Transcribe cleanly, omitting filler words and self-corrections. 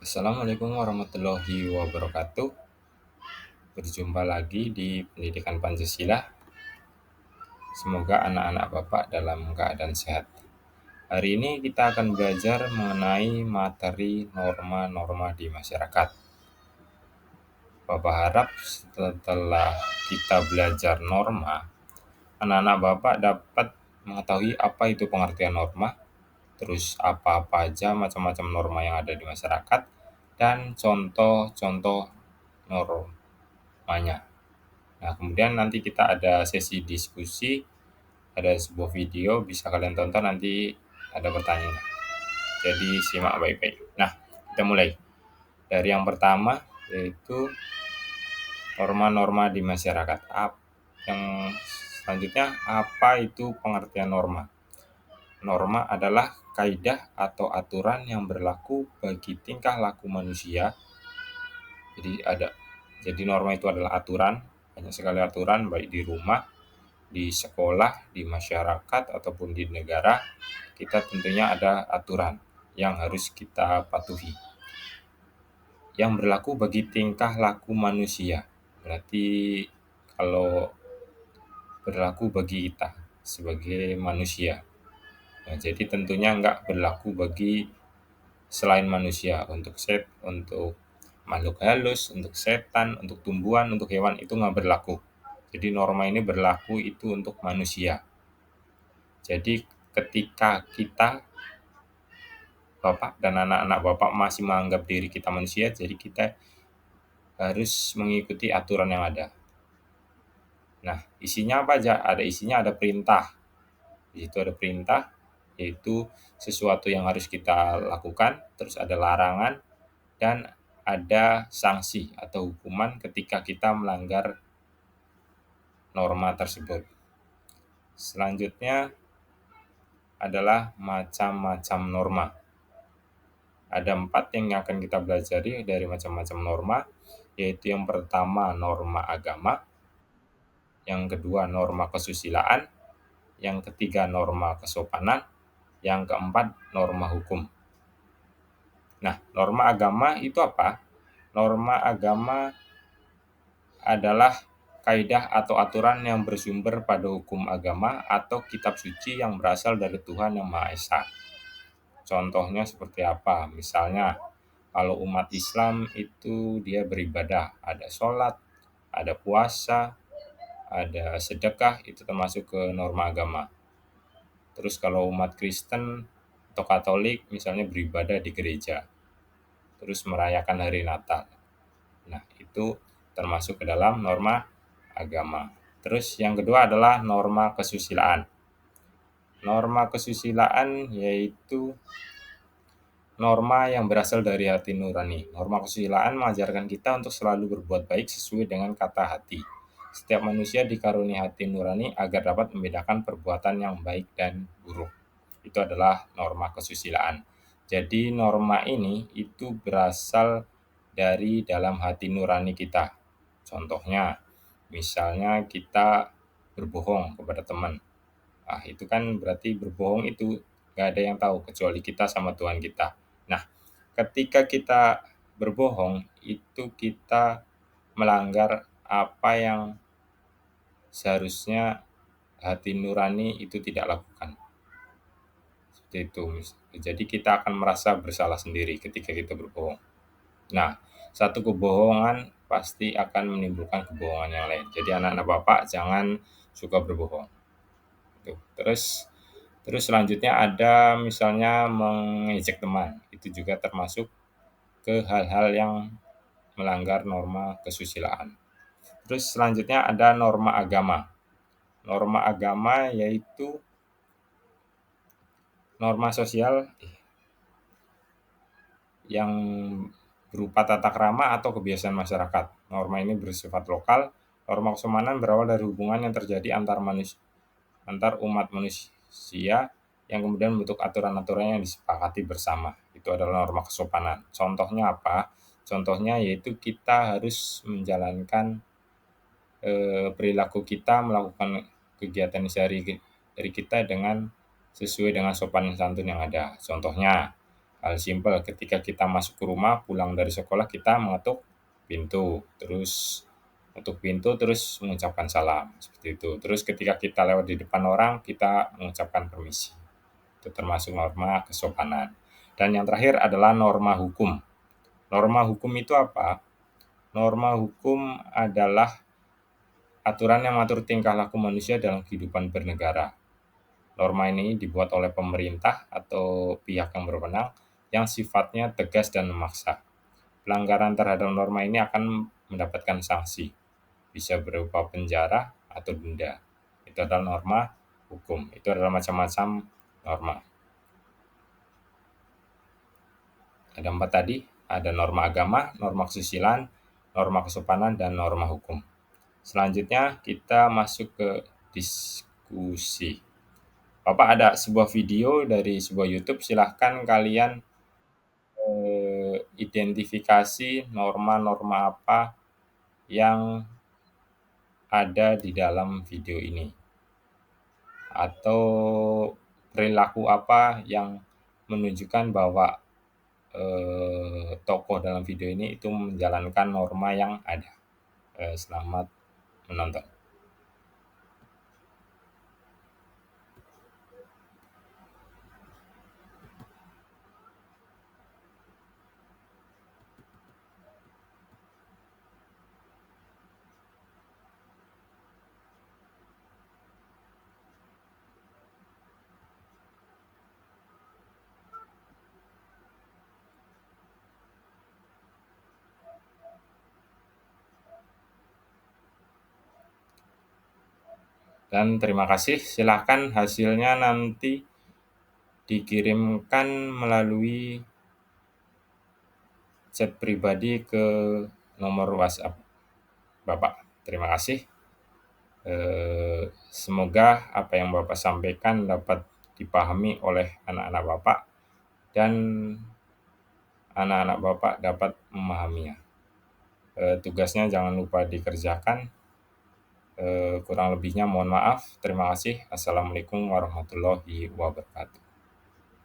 Assalamualaikum warahmatullahi wabarakatuh. Berjumpa lagi di Pendidikan Pancasila. Semoga anak-anak Bapak dalam keadaan sehat. Hari ini kita akan belajar mengenai materi norma-norma di masyarakat. Bapak harap setelah kita belajar norma, anak-anak Bapak dapat mengetahui apa itu pengertian norma, terus apa-apa aja macam-macam norma yang ada di masyarakat, dan contoh-contoh normanya. Nah, kemudian nanti kita ada sesi diskusi, ada sebuah video, bisa kalian tonton nanti ada pertanyaan. Jadi simak baik-baik. Nah, kita mulai. Dari yang pertama, yaitu norma-norma di masyarakat. Yang selanjutnya, apa itu pengertian norma? Norma adalah kaidah atau aturan yang berlaku bagi tingkah laku manusia. Jadi norma itu adalah aturan, banyak sekali aturan baik di rumah, di sekolah, di masyarakat ataupun di negara. Kita tentunya ada aturan yang harus kita patuhi. Yang berlaku bagi tingkah laku manusia. Berarti kalau berlaku bagi kita sebagai manusia. Nah, jadi tentunya enggak berlaku bagi selain manusia, untuk makhluk halus, untuk setan, untuk tumbuhan, untuk hewan itu nggak berlaku. Jadi norma ini berlaku itu untuk manusia. Jadi ketika kita, Bapak dan anak-anak Bapak masih menganggap diri kita manusia, jadi kita harus mengikuti aturan yang ada. Nah, isinya apa aja? Ada perintah. Di situ ada perintah, yaitu sesuatu yang harus kita lakukan, terus ada larangan, dan ada sanksi atau hukuman ketika kita melanggar norma tersebut. Selanjutnya adalah macam-macam norma. Ada 4 yang akan kita pelajari dari macam-macam norma, yaitu yang pertama norma agama, yang kedua norma kesusilaan, yang ketiga norma kesopanan, yang keempat norma hukum. Nah, norma agama itu apa? Norma agama adalah kaidah atau aturan yang bersumber pada hukum agama atau kitab suci yang berasal dari Tuhan Yang Maha Esa. Contohnya seperti apa? Misalnya, kalau umat Islam itu dia beribadah, ada sholat, ada puasa, ada sedekah, itu termasuk ke norma agama. Terus kalau umat Kristen atau Katolik misalnya beribadah di gereja, terus merayakan hari Natal. Nah, itu termasuk ke dalam norma agama. Terus yang kedua adalah norma kesusilaan. Norma kesusilaan yaitu norma yang berasal dari hati nurani. Norma kesusilaan mengajarkan kita untuk selalu berbuat baik sesuai dengan kata hati. Setiap manusia dikaruniai hati nurani agar dapat membedakan perbuatan yang baik dan buruk. Itu adalah norma kesusilaan. Jadi norma ini itu berasal dari dalam hati nurani kita. Contohnya, misalnya kita berbohong kepada teman. Itu kan berarti berbohong itu gak ada yang tahu kecuali kita sama Tuhan kita. Nah, ketika kita berbohong, itu kita melanggar apa yang seharusnya hati nurani itu tidak lakukan. Seperti itu. Jadi kita akan merasa bersalah sendiri ketika kita berbohong. Nah, satu kebohongan pasti akan menimbulkan kebohongan yang lain. Jadi anak-anak Bapak jangan suka berbohong. Terus selanjutnya ada misalnya mengejek teman. Itu juga termasuk ke hal-hal yang melanggar norma kesusilaan. Terus selanjutnya ada norma agama. Norma agama yaitu norma sosial yang berupa tata krama atau kebiasaan masyarakat. Norma ini bersifat lokal. Norma kesopanan berawal dari hubungan yang terjadi antar umat manusia yang kemudian membentuk aturan-aturan yang disepakati bersama. Itu adalah norma kesopanan. Contohnya apa? Contohnya yaitu kita harus menjalankan perilaku kita, melakukan kegiatan sehari-hari kita dengan sesuai dengan sopan santun yang ada. Contohnya, Hal simpel ketika kita masuk ke rumah, pulang dari sekolah kita mengetuk pintu, terus untuk pintu terus mengucapkan salam, seperti itu. Terus ketika kita lewat di depan orang, kita mengucapkan permisi. Itu termasuk norma kesopanan. Dan yang terakhir adalah norma hukum. Norma hukum itu apa? Norma hukum adalah aturan yang mengatur tingkah laku manusia dalam kehidupan bernegara. Norma ini dibuat oleh pemerintah atau pihak yang berwenang yang sifatnya tegas dan memaksa. Pelanggaran terhadap norma ini akan mendapatkan sanksi, bisa berupa penjara atau denda. Itu adalah norma hukum. Itu adalah macam-macam norma. Ada 4 tadi, ada norma agama, norma kesusilaan, norma kesopanan, dan norma hukum. Selanjutnya kita masuk ke diskusi. Bapak ada sebuah video dari sebuah YouTube, silahkan kalian identifikasi norma-norma apa yang ada di dalam video ini. Atau perilaku apa yang menunjukkan bahwa tokoh dalam video ini itu menjalankan norma yang ada. Selamat menonton. Dan terima kasih, silahkan hasilnya nanti dikirimkan melalui chat pribadi ke nomor WhatsApp Bapak. Terima kasih. Semoga apa yang Bapak sampaikan dapat dipahami oleh anak-anak Bapak dan anak-anak Bapak dapat memahaminya. Tugasnya jangan lupa dikerjakan. Kurang lebihnya mohon maaf. Terima kasih. Assalamualaikum warahmatullahi wabarakatuh.